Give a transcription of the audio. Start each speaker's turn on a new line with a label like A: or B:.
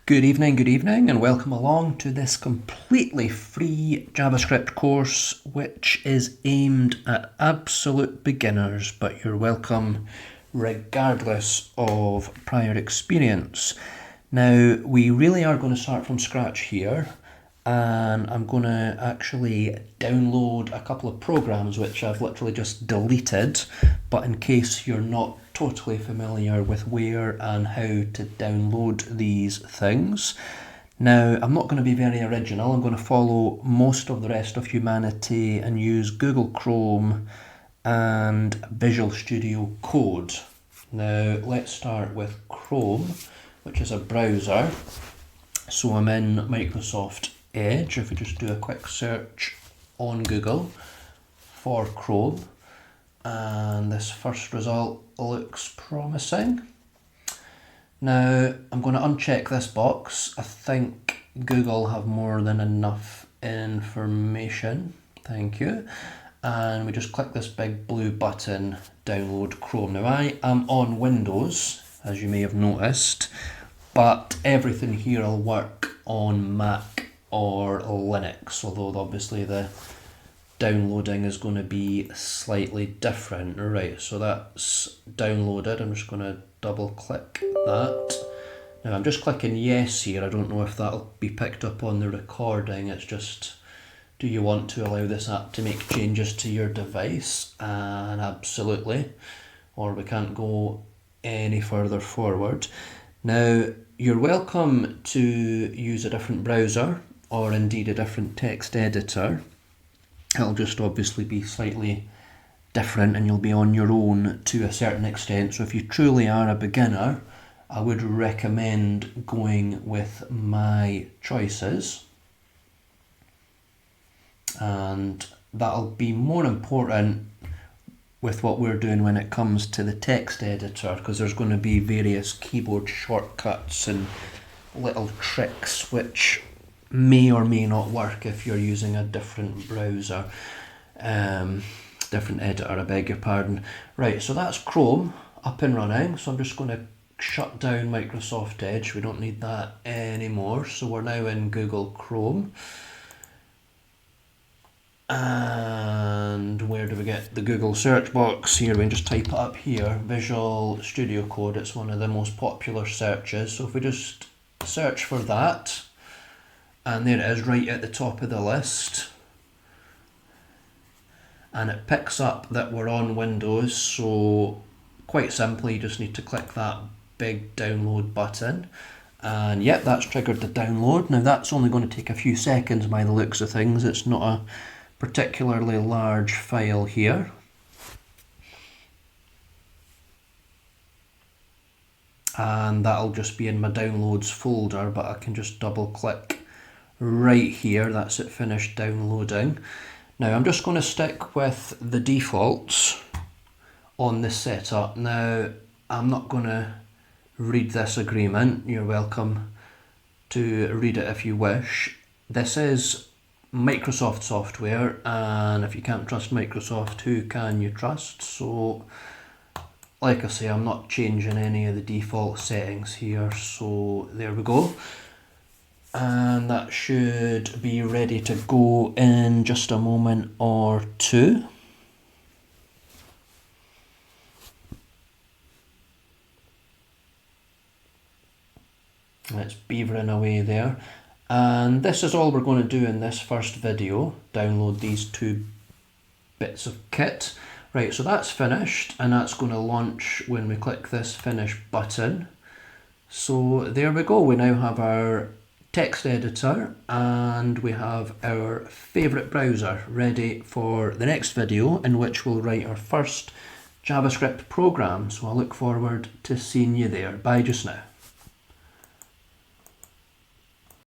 A: Good evening, and welcome along to this completely free JavaScript course, which is aimed at absolute beginners, but you're welcome regardless of prior experience. Now, we really are going to start from scratch here, and I'm going to actually download a couple of programs which I've literally just deleted, but in case you're not totally familiar with where and how to download these things. Now, I'm not going to be very original. I'm going to follow most of the rest of humanity and use Google Chrome and Visual Studio Code. Now, let's start with Chrome, which is a browser. So I'm in Microsoft Edge. If we just do a quick search on Google for Chrome, and this first result looks promising. Now I'm going to uncheck this box. I think Google have more than enough information. Thank you. And we just click this big blue button, download Chrome. Now I am on Windows, as you may have noticed, but everything here will work on Mac or Linux, although obviously the downloading is going to be slightly different. Right, so that's downloaded. I'm just going to double click that. Now I'm just clicking yes here. I don't know if that'll be picked up on the recording. It's just, do you want to allow this app to make changes to your device? And absolutely, or we can't go any further forward. Now you're welcome to use a different browser or indeed a different text editor. It'll just obviously be slightly different and you'll be on your own to a certain extent. So if you truly are a beginner, I would recommend going with my choices. And that'll be more important with what we're doing when it comes to the text editor, because there's going to be various keyboard shortcuts and little tricks which may or may not work if you're using a different browser, different editor, I beg your pardon. Right, so that's Chrome up and running. So I'm just going to shut down Microsoft Edge. We don't need that anymore. So we're now in Google Chrome. And where do we get the Google search box? Here, we can just type it up here, Visual Studio Code. It's one of the most popular searches. So if we just search for that, and there it is right at the top of the list, and it picks up that we're on Windows. So quite simply, you just need to click that big download button, and yep, that's triggered the download. Now that's only going to take a few seconds by the looks of things. It's not a particularly large file here. And that'll just be in my downloads folder, but I can just double click right here. That's it, finished downloading. Now I'm just going to stick with the defaults on this setup. Now I'm not going to read this agreement. You're welcome to read it if you wish. This is Microsoft software, and if you can't trust Microsoft, who can you trust? So like I say, I'm not changing any of the default settings here. So there we go. And that should be ready to go in just a moment or two. It's beavering away there. And this is all we're going to do in this first video, download these two bits of kit. Right, so that's finished, and that's going to launch when we click this finish button. So there we go, we now have our text editor and we have our favourite browser ready for the next video, in which we'll write our first JavaScript program. So I look forward to seeing you there. Bye just now.